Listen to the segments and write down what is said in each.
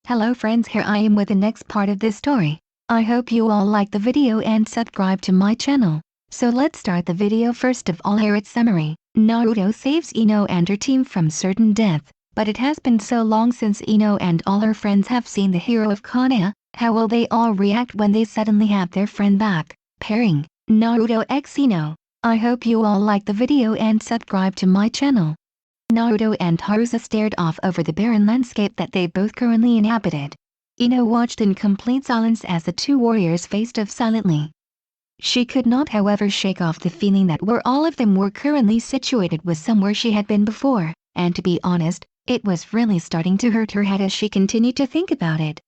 Hello friends, here I am with the next part of this story. I hope you all like the video and subscribe to my channel. So let's start the video. First of all, here its summary. Naruto saves Ino and her team from certain death, but it has been so long since Ino and all her friends have seen the hero of Konoha. How will they all react when they suddenly have their friend back? Pairing Naruto x Ino. I hope you all like the video and subscribe to my channel. Naruto and Haruka stared off over the barren landscape that they both currently inhabited. Ino watched in complete silence as the two warriors faced off silently. She could not however shake off the feeling that where all of them were currently situated was somewhere she had been before, and to be honest, it was really starting to hurt her head as she continued to think about it.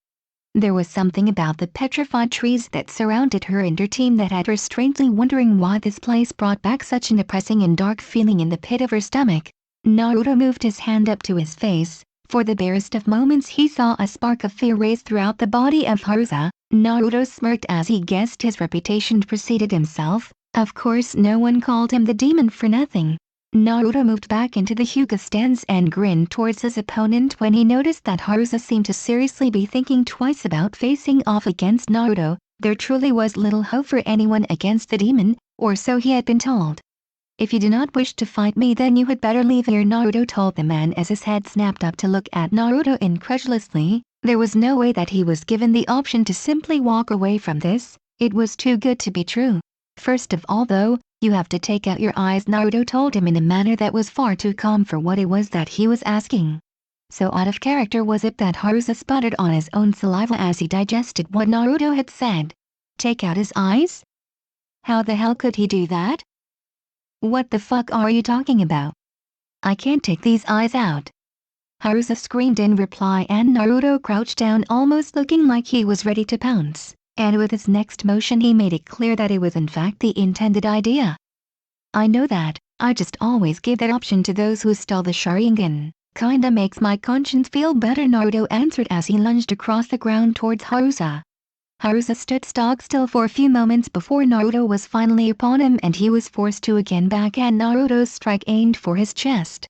There was something about the petrified trees that surrounded her and her team that had her strangely wondering why this place brought back such an depressing and dark feeling in the pit of her stomach. Naruto moved his hand up to his face. For the barest of moments he saw a spark of fear raise throughout the body of Haruka. Naruto smirked as he guessed his reputation preceded himself. Of course no one called him the demon for nothing. Naruto moved back into the Hyuga stance and grinned towards his opponent when he noticed that Haruka seemed to seriously be thinking twice about facing off against Naruto. There truly was little hope for anyone against the demon, or so he had been told. "If you do not wish to fight me, then you had better leave here," Naruto told the man as his head snapped up to look at Naruto incredulously. There was no way that he was given the option to simply walk away from this. It was too good to be true. "First of all though, you have to take out your eyes," Naruto told him in a manner that was far too calm for what it was that he was asking. So out of character was it that Haruka sputtered on his own saliva as he digested what Naruto had said. Take out his eyes? How the hell could he do that? What the fuck are you talking about? I can't take these eyes out. Haruka screamed in reply, and Naruto crouched down, almost looking like he was ready to pounce, and with his next motion he made it clear that it was in fact the intended idea. I know that, I just always give that option to those who stole the Sharingan. Kinda makes my conscience feel better, Naruto answered as he lunged across the ground towards Haruka. Haruka stood stock still for a few moments before Naruto was finally upon him, and he was forced to again back at Naruto's strike aimed for his chest.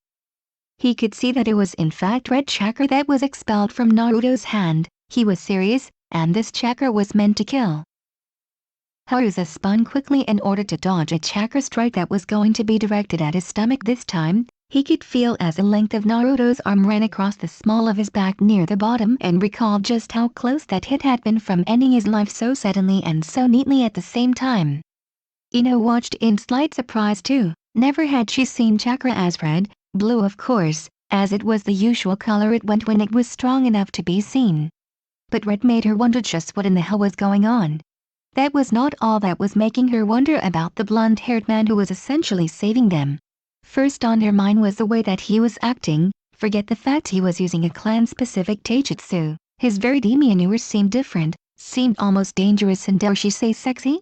He could see that it was in fact red chakra that was expelled from Naruto's hand. He was serious, and this chakra was meant to kill. Haruka spun quickly in order to dodge a chakra strike that was going to be directed at his stomach this time. He could feel as the length of Naruto's arm ran across the small of his back near the bottom and recalled just how close that hit had been from ending his life so suddenly and so neatly at the same time. Ino watched in slight surprise too. Never had she seen chakra as red, blue of course, as it was the usual color it went when it was strong enough to be seen. But red made her wonder just what in the hell was going on. That was not all that was making her wonder about the blonde-haired man who was essentially saving them. First on her mind was the way that he was acting. Forget the fact he was using a clan-specific taijutsu. His very demeanor seemed different, seemed almost dangerous and dare she say sexy?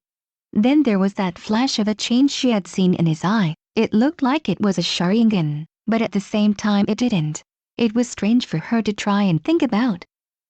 Then there was that flash of a change she had seen in his eye. It looked like it was a Sharingan, but at the same time it didn't. It was strange for her to try and think about.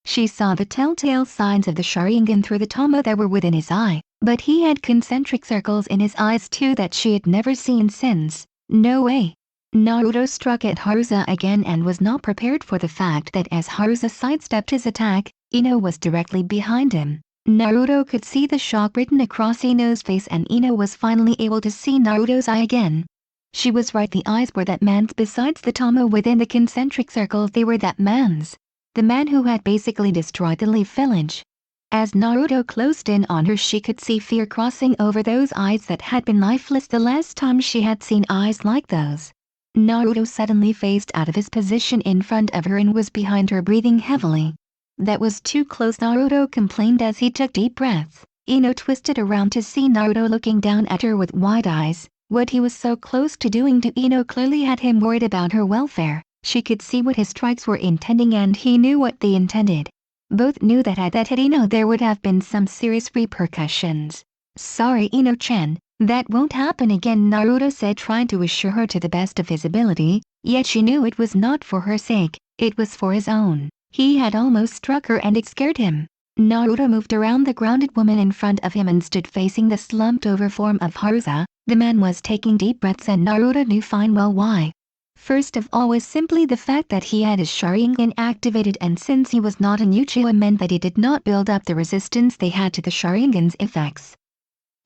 She saw the telltale signs of the Sharingan through the tama that were within his eye, but he had concentric circles in his eyes too that she had never seen since. No way. Naruto struck at Haruka again and was not prepared for the fact that as Haruka sidestepped his attack, Ino was directly behind him. Naruto could see the shock written across Ino's face, and Ino was finally able to see Naruto's eye again. She was right, the eyes were that man's. Besides the tama within the concentric circles, they were that man's. The man who had basically destroyed the Leaf Village. As Naruto closed in on her, she could see fear crossing over those eyes that had been lifeless the last time she had seen eyes like those. Naruto suddenly phased out of his position in front of her and was behind her, breathing heavily. That was too close, Naruto complained as he took deep breaths. Ino twisted around to see Naruto looking down at her with wide eyes. What he was so close to doing to Ino clearly had him worried about her welfare. She could see what his strikes were intending, and he knew what they intended. Both knew that had that hit Ino there would have been some serious repercussions. "Sorry Ino-chan, that won't happen again," Naruto said, trying to assure her to the best of his ability, yet she knew it was not for her sake, it was for his own. He had almost struck her and it scared him. Naruto moved around the grounded woman in front of him and stood facing the slumped over form of Haruka. The man was taking deep breaths and Naruto knew fine well why. First of all was simply the fact that he had his Sharingan activated, and since he was not an Uchiha meant that he did not build up the resistance they had to the Sharingan's effects.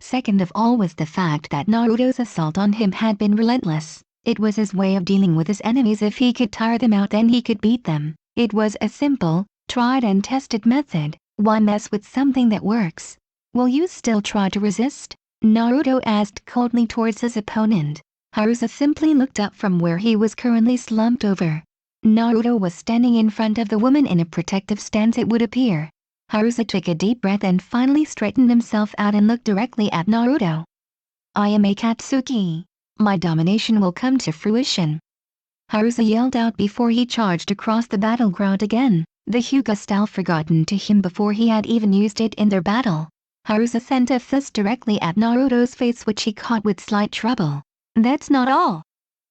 Second of all was the fact that Naruto's assault on him had been relentless. It was his way of dealing with his enemies. If he could tire them out, then he could beat them. It was a simple, tried and tested method. Why mess with something that works? Will you still try to resist? Naruto asked coldly towards his opponent. Harusa simply looked up from where he was currently slumped over. Naruto was standing in front of the woman in a protective stance, it would appear. Harusa took a deep breath and finally straightened himself out and looked directly at Naruto. I am Akatsuki. My domination will come to fruition. Harusa yelled out before he charged across the battleground again, the Hyuga style forgotten to him before he had even used it in their battle. Harusa sent a fist directly at Naruto's face, which he caught with slight trouble. That's not all!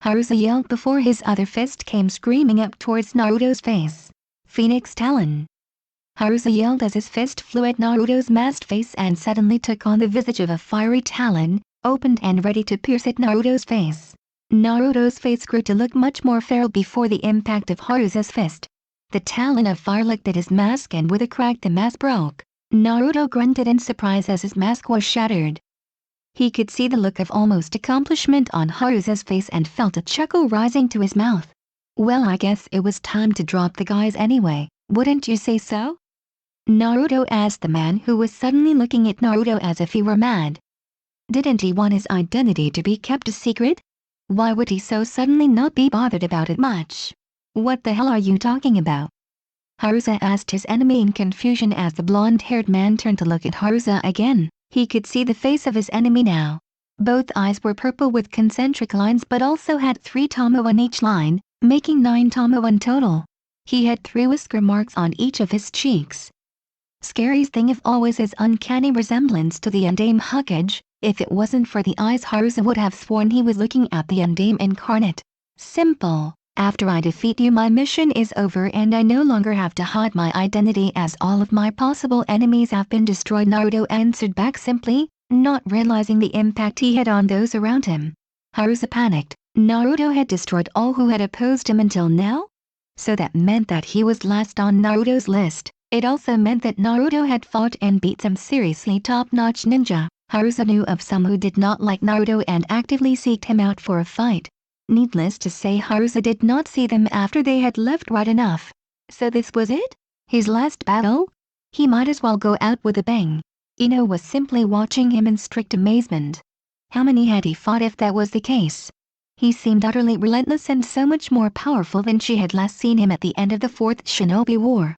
Harusa yelled before his other fist came screaming up towards Naruto's face. Phoenix Talon! Harusa yelled as his fist flew at Naruto's masked face and suddenly took on the visage of a fiery talon, opened and ready to pierce at Naruto's face. Naruto's face grew to look much more feral before the impact of Harusa's fist. The talon of fire looked at his mask, and with a crack the mask broke. Naruto grunted in surprise as his mask was shattered. He could see the look of almost accomplishment on Harusa's face and felt a chuckle rising to his mouth. Well, I guess it was time to drop the guys anyway, wouldn't you say so? Naruto asked the man who was suddenly looking at Naruto as if he were mad. Didn't he want his identity to be kept a secret? Why would he so suddenly not be bothered about it much? What the hell are you talking about? Harusa asked his enemy in confusion as the blonde-haired man turned to look at Harusa again. He could see the face of his enemy now. Both eyes were purple with concentric lines but also had 3 tama on each line, making 9 tama in total. He had 3 whisker marks on each of his cheeks. Scariest thing of all was his uncanny resemblance to the Undame Hokage. If it wasn't for the eyes, Harusa would have sworn he was looking at the Undame incarnate. Simple. After I defeat you, my mission is over and I no longer have to hide my identity as all of my possible enemies have been destroyed, Naruto answered back simply, not realizing the impact he had on those around him. Harusa panicked. Naruto had destroyed all who had opposed him until now? So that meant that he was last on Naruto's list. It also meant that Naruto had fought and beat some seriously top-notch ninja. Harusa knew of some who did not like Naruto and actively seeked him out for a fight. Needless to say, Harusa did not see them after they had left right enough. So this was it? His last battle? He might as well go out with a bang. Ino was simply watching him in strict amazement. How many had he fought if that was the case? He seemed utterly relentless and so much more powerful than she had last seen him at the end of the 4th Shinobi War.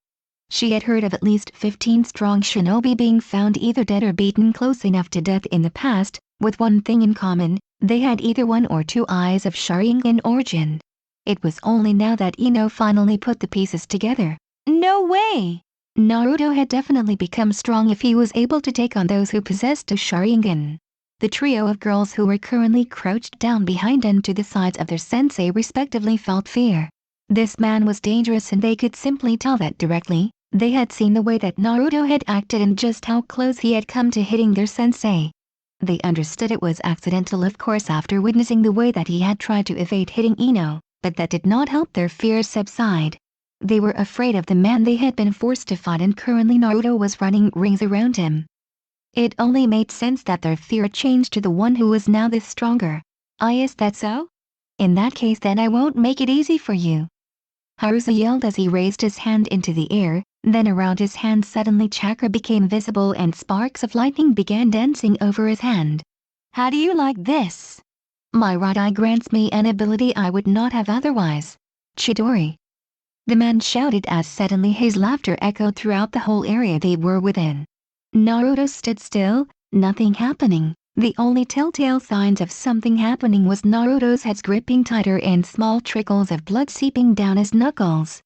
She had heard of at least 15 strong shinobi being found either dead or beaten close enough to death in the past, with one thing in common: they had either 1 or 2 eyes of Sharingan origin. It was only now that Ino finally put the pieces together. No way! Naruto had definitely become strong if he was able to take on those who possessed a Sharingan. The trio of girls who were currently crouched down behind and to the sides of their sensei respectively felt fear. This man was dangerous and they could simply tell that directly. They had seen the way that Naruto had acted and just how close he had come to hitting their sensei. They understood it was accidental, of course, after witnessing the way that he had tried to evade hitting Ino, but that did not help their fears subside. They were afraid of the man they had been forced to fight, and currently Naruto was running rings around him. It only made sense that their fear changed to the one who was now this stronger. Is that so? In that case then I won't make it easy for you. Harusa yelled as he raised his hand into the air, then around his hand suddenly chakra became visible and sparks of lightning began dancing over his hand. How do you like this? My right eye grants me an ability I would not have otherwise. Chidori. The man shouted as suddenly his laughter echoed throughout the whole area they were within. Naruto stood still, nothing happening. The only telltale signs of something happening was Naruto's head gripping tighter and small trickles of blood seeping down his knuckles.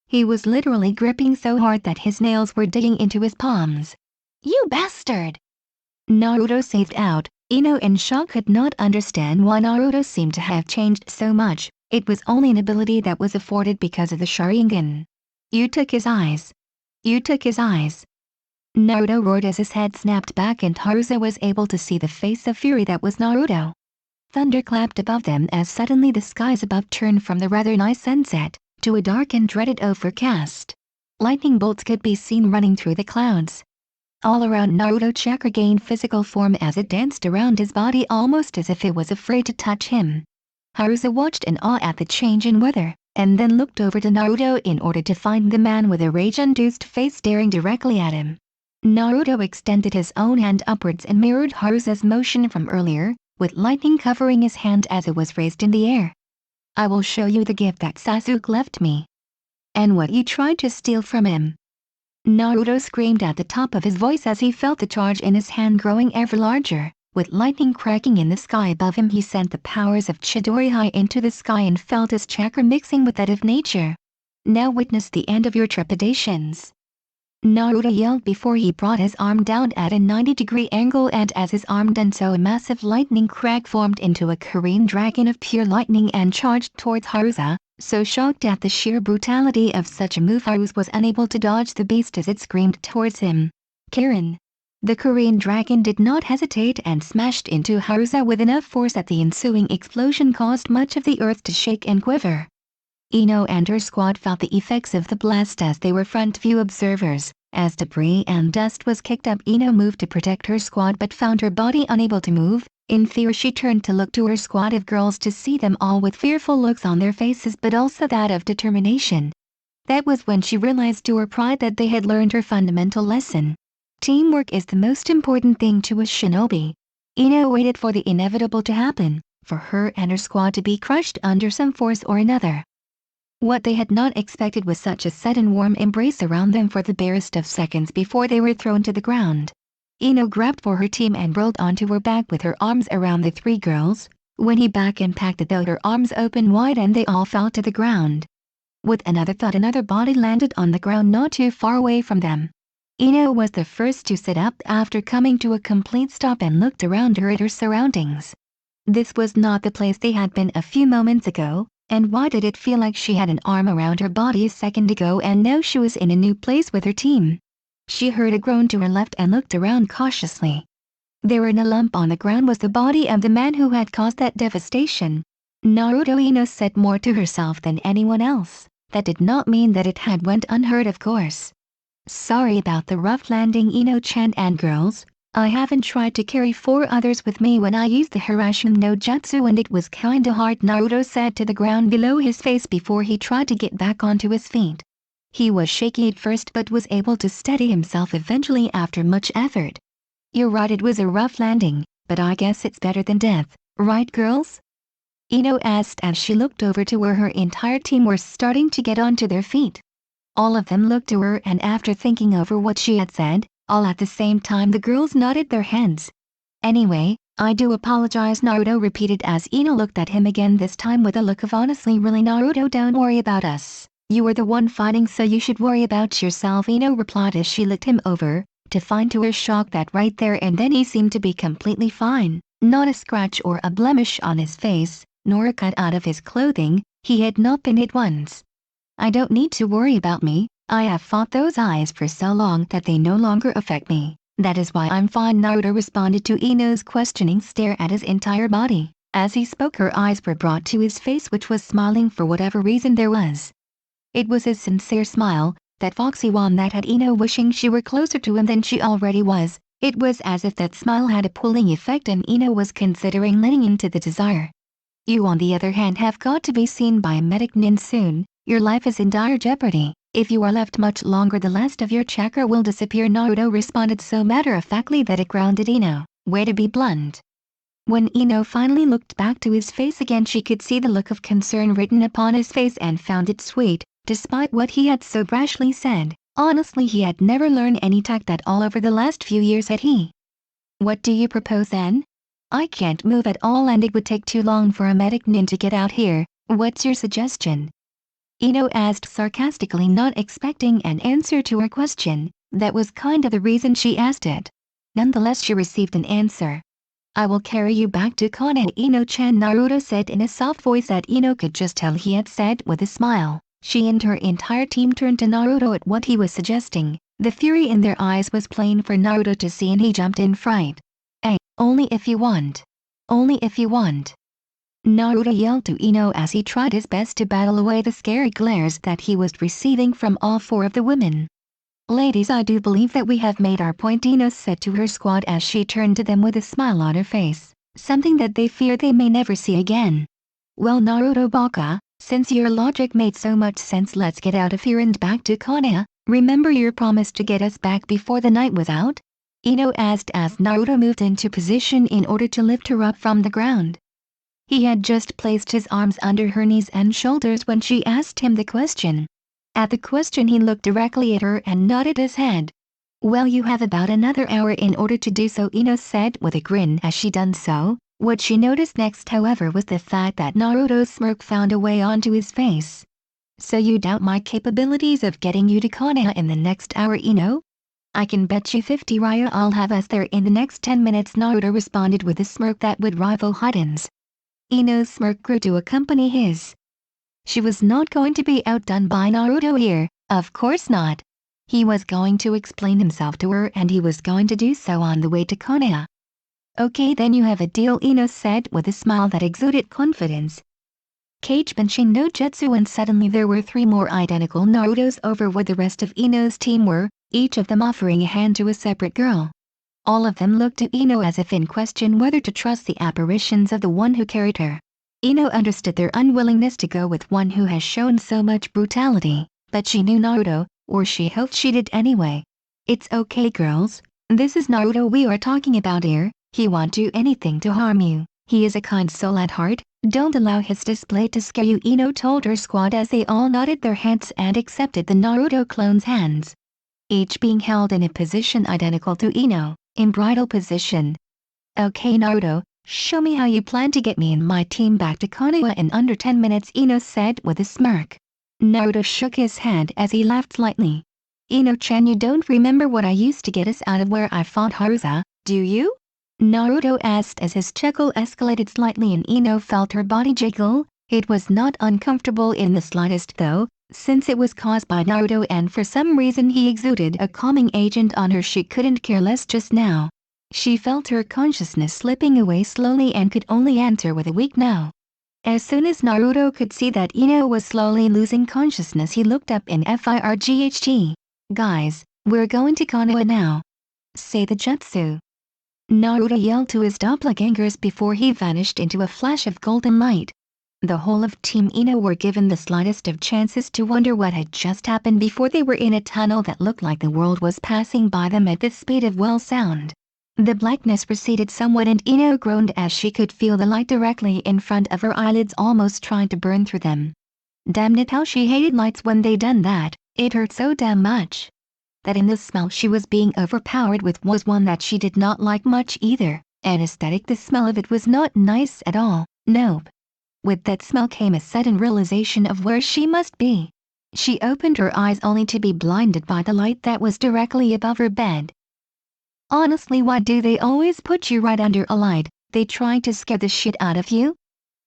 He was literally gripping so hard that his nails were digging into his palms. You bastard! Naruto saved out. Ino in shock could not understand why Naruto seemed to have changed so much. It was only an ability that was afforded because of the Sharingan. You took his eyes. You took his eyes. Naruto roared as his head snapped back and Harusa was able to see the face of fury that was Naruto. thunder clapped above them as suddenly the skies above turned from the rather nice sunset to a dark and dreaded overcast. Lightning bolts could be seen running through the clouds. All around, Naruto chakra gained physical form as it danced around his body almost as if it was afraid to touch him. Haruka watched in awe at the change in weather, and then looked over to Naruto in order to find the man with a rage-induced face staring directly at him. Naruto extended his own hand upwards and mirrored Haruka's motion from earlier, with lightning covering his hand as it was raised in the air. "I will show you the gift that Sasuke left me. And what you tried to steal from him." Naruto screamed at the top of his voice as he felt the charge in his hand growing ever larger. With lightning cracking in the sky above him, he sent the powers of Chidori high into the sky and felt his chakra mixing with that of nature. "Now witness the end of your trepidations," Naruto yelled before he brought his arm down at a 90-degree angle, and as his arm done so, a massive lightning crack formed into a Korean dragon of pure lightning and charged towards Haruka. So shocked at the sheer brutality of such a move, Haruka was unable to dodge the beast as it screamed towards him. "Kirin!" The Korean dragon did not hesitate and smashed into Haruka with enough force that the ensuing explosion caused much of the earth to shake and quiver. Ino and her squad felt the effects of the blast as they were front view observers. As debris and dust was kicked up, Ino moved to protect her squad but found her body unable to move. In fear, she turned to look to her squad of girls to see them all with fearful looks on their faces, but also that of determination. That was when she realized to her pride that they had learned her fundamental lesson. Teamwork is the most important thing to a shinobi. Ino waited for the inevitable to happen, for her and her squad to be crushed under some force or another. What they had not expected was such a sudden warm embrace around them for the barest of seconds before they were thrown to the ground. Ino grabbed for her team and rolled onto her back with her arms around the three girls. When he back impacted, though, her arms opened wide and they all fell to the ground. With another thud, another body landed on the ground not too far away from them. Ino was the first to sit up after coming to a complete stop and looked around her at her surroundings. This was not the place they had been a few moments ago. And why did it feel like she had an arm around her body a second ago and now she was in a new place with her team? She heard a groan to her left and looked around cautiously. There in a lump on the ground was the body of the man who had caused that devastation. Naruto. Ino said more to herself than anyone else. That did not mean that it had went unheard, of course. "Sorry about the rough landing, Ino-chan and girls. I haven't tried to carry 4 others with me when I used the Hirashun no Jutsu and it was kinda hard," Naruto said to the ground below his face before he tried to get back onto his feet. He was shaky at first but was able to steady himself eventually after much effort. "You're right, it was a rough landing, but I guess it's better than death, right girls?" Ino asked as she looked over to where her entire team were starting to get onto their feet. All of them looked to her, and after thinking over what she had said, all at the same time, the girls nodded their heads. "Anyway, I do apologize," Naruto repeated as Ino looked at him again, this time with a look of honestly really. "Naruto, don't worry about us. You were the one fighting, so you should worry about yourself," Ino replied as she looked him over, to find to her shock that right there and then he seemed to be completely fine. Not a scratch or a blemish on his face, nor a cut out of his clothing. He had not been hit once. "I don't need to worry about me. I have fought those eyes for so long that they no longer affect me. That is why I'm fine," Naruto responded to Ino's questioning stare at his entire body. As he spoke, her eyes were brought to his face, which was smiling for whatever reason there was. It was his sincere smile, that foxy one that had Ino wishing she were closer to him than she already was. It was as if that smile had a pulling effect and Ino was considering letting into the desire. "You on the other hand have got to be seen by a medic nin soon. Your life is in dire jeopardy. If you are left much longer, the last of your chakra will disappear," Naruto responded so matter-of-factly that it grounded Ino. Way to be blunt. When Ino finally looked back to his face again, she could see the look of concern written upon his face and found it sweet, despite what he had so brashly said. Honestly, he had never learned any tact at all over the last few years, had he? "What do you propose then? I can't move at all and it would take too long for a medic nin to get out here. What's your suggestion?" Ino asked sarcastically, not expecting an answer to her question. That was kind of the reason she asked it. Nonetheless, she received an answer. "I will carry you back to Konoha, Ino-chan," Naruto said in a soft voice that Ino could just tell he had said with a smile. She and her entire team turned to Naruto at what he was suggesting. The fury in their eyes was plain for Naruto to see and he jumped in fright. "Hey, only if you want. Only if you want." Naruto yelled to Ino as he tried his best to battle away the scary glares that he was receiving from all four of the women. "Ladies, I do believe that we have made our point," Ino said to her squad as she turned to them with a smile on her face, something that they fear they may never see again. "Well, Naruto Baka, since your logic made so much sense, let's get out of here and back to Konoha. Remember your promise to get us back before the night was out?" Ino asked as Naruto moved into position in order to lift her up from the ground. He had just placed his arms under her knees and shoulders when she asked him the question. At the question he looked directly at her and nodded his head. "Well, you have about another hour in order to do so," Ino said with a grin as she done so. What she noticed next, however, was the fact that Naruto's smirk found a way onto his face. "So you doubt my capabilities of getting you to Konoha in the next hour, Ino? I can bet you 50 raya I'll have us there in the next 10 minutes, Naruto responded with a smirk that would rival Hiden's. Ino's smirk grew to accompany his. She was not going to be outdone by Naruto here, of course not. He was going to explain himself to her, and he was going to do so on the way to Konoha. "Okay, then you have a deal," Ino said with a smile that exuded confidence. Cage benching no jutsu, and suddenly there were 3 more identical Narutos over where the rest of Ino's team were, each of them offering a hand to a separate girl. All of them looked to Ino as if in question whether to trust the apparitions of the one who carried her. Ino understood their unwillingness to go with one who has shown so much brutality, but she knew Naruto, or she hoped she did anyway. "It's okay, girls. This is Naruto we are talking about here. He won't do anything to harm you. He is a kind soul at heart. Don't allow his display to scare you," Ino told her squad as they all nodded their heads and accepted the Naruto clone's hands, each being held in a position identical to Ino, in bridal position. "Okay, Naruto, show me how you plan to get me and my team back to Konoha in under 10 minutes, Ino said with a smirk. Naruto shook his head as he laughed slightly. "Ino-chan, you don't remember what I used to get us out of where I fought Haruza, do you?" Naruto asked as his chuckle escalated slightly and Ino felt her body jiggle. It was not uncomfortable in the slightest though, since it was caused by Naruto and for some reason he exuded a calming agent on her. She couldn't care less just now. She felt her consciousness slipping away slowly and could only answer with a weak no. As soon as Naruto could see that Ino was slowly losing consciousness, he looked up in FIRGHT. "Guys, we're going to Konoha now. Say the jutsu." Naruto yelled to his doppelgangers before he vanished into a flash of golden light. The whole of Team Ino were given the slightest of chances to wonder what had just happened before they were in a tunnel that looked like the world was passing by them at the speed of well sound. The blackness receded somewhat and Ino groaned as she could feel the light directly in front of her eyelids almost trying to burn through them. Damn it, how she hated lights when they done that. It hurt so damn much. That in the smell she was being overpowered with was one that she did not like much either. Anesthetic, the smell of it was not nice at all, nope. With that smell came a sudden realization of where she must be. She opened her eyes only to be blinded by the light that was directly above her bed. Honestly, why do they always put you right under a light? They trying to scare the shit out of you?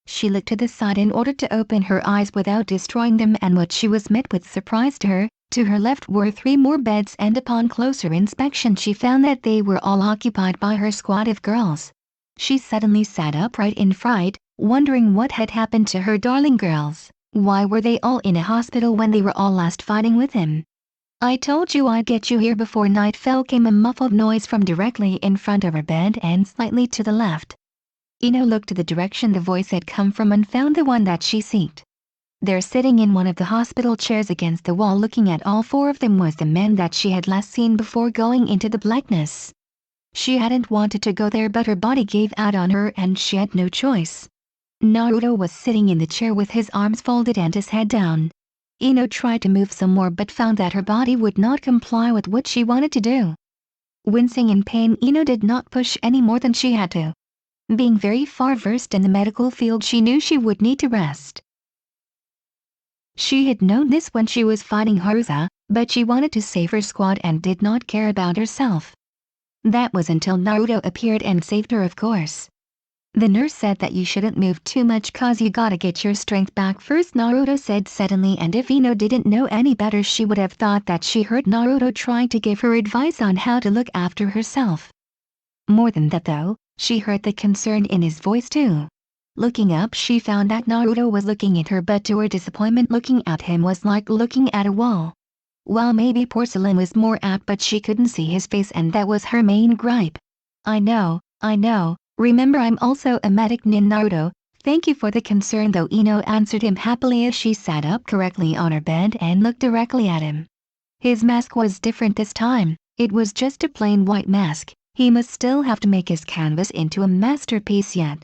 She looked to the side in order to open her eyes without destroying them, and what she was met with surprised her. To her left were 3 more beds, and upon closer inspection she found that they were all occupied by her squad of girls. She suddenly sat upright in fright, wondering what had happened to her darling girls. Why were they all in a hospital when they were all last fighting with him? "I told you I'd get you here before night fell," came a muffled noise from directly in front of her bed and slightly to the left. Ino looked to the direction the voice had come from and found the one that she sought. There, sitting in one of the hospital chairs against the wall looking at all 4 of them, was the man that she had last seen before going into the blackness. She hadn't wanted to go there, but her body gave out on her and she had no choice. Naruto was sitting in the chair with his arms folded and his head down. Ino tried to move some more but found that her body would not comply with what she wanted to do. Wincing in pain, Ino did not push any more than she had to. Being very far versed in the medical field, she knew she would need to rest. She had known this when she was fighting Haruza, but she wanted to save her squad and did not care about herself. That was until Naruto appeared and saved her, of course. "The nurse said that you shouldn't move too much cause you gotta get your strength back first," Naruto said suddenly, and if Ino didn't know any better she would have thought that she heard Naruto trying to give her advice on how to look after herself. More than that though, she heard the concern in his voice too. Looking up, she found that Naruto was looking at her, but to her disappointment, looking at him was like looking at a wall. Well, maybe porcelain was more apt, but she couldn't see his face, and that was her main gripe. I know. Remember, I'm also a medic, Naruto. Thank you for the concern though, Ino answered him happily as she sat up correctly on her bed and looked directly at him. His mask was different this time. It was just a plain white mask. He must still have to make his canvas into a masterpiece yet.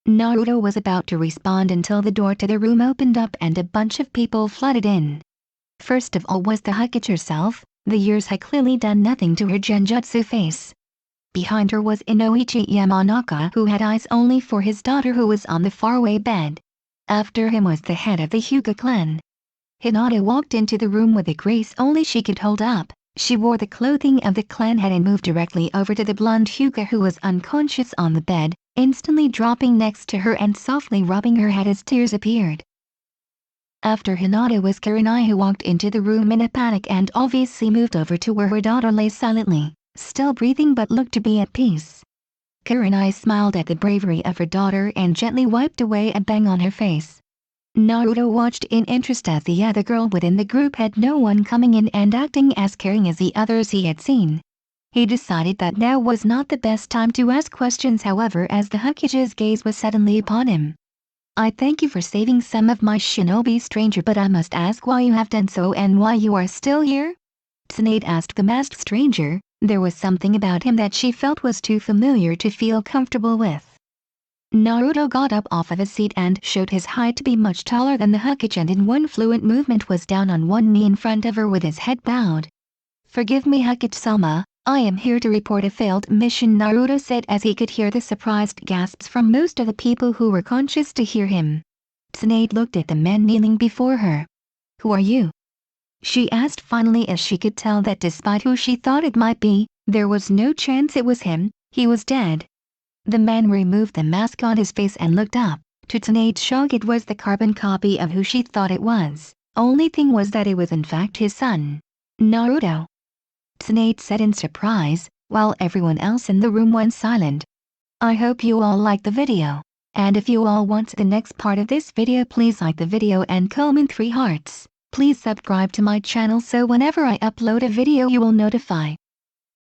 Naruto was about to respond until the door to the room opened up and a bunch of people flooded in. First of all was the Hokage herself. The years had clearly done nothing to her genjutsu face. Behind her was Inoichi Yamanaka, who had eyes only for his daughter, who was on the faraway bed. After him was the head of the Hyuga clan. Hinata walked into the room with a grace only she could hold up. She wore the clothing of the clan head and moved directly over to the blonde Hyuga, who was unconscious on the bed, instantly dropping next to her and softly rubbing her head as tears appeared. After Hinata was Kurenai, who walked into the room in a panic and obviously moved over to where her daughter lay silently, still breathing but looked to be at peace. Kurenai smiled at the bravery of her daughter and gently wiped away a bang on her face. Naruto watched in interest as the other girl within the group had no one coming in and acting as caring as the others he had seen. He decided that now was not the best time to ask questions, however, as the Hokage's gaze was suddenly upon him. I thank you for saving some of my shinobi, stranger, but I must ask why you have done so and why you are still here? Tsunade asked the masked stranger. There was something about him that she felt was too familiar to feel comfortable with. Naruto got up off of his seat and showed his height to be much taller than the Hokage, and in one fluent movement was down on one knee in front of her with his head bowed. Forgive me, Hokage-sama, I am here to report a failed mission, Naruto said as he could hear the surprised gasps from most of the people who were conscious to hear him. Tsunade looked at the man kneeling before her. Who are you? She asked finally, as she could tell that despite who she thought it might be, there was no chance it was him. He was dead. The man removed the mask on his face and looked up. To Tsunade's shock, it was the carbon copy of who she thought it was. Only thing was that it was in fact his son, Naruto. Tsunade said in surprise, while everyone else in the room went silent. I hope you all liked the video. And if you all want the next part of this video, please like the video and comment 3 hearts. Please subscribe to my channel so whenever I upload a video you will notify.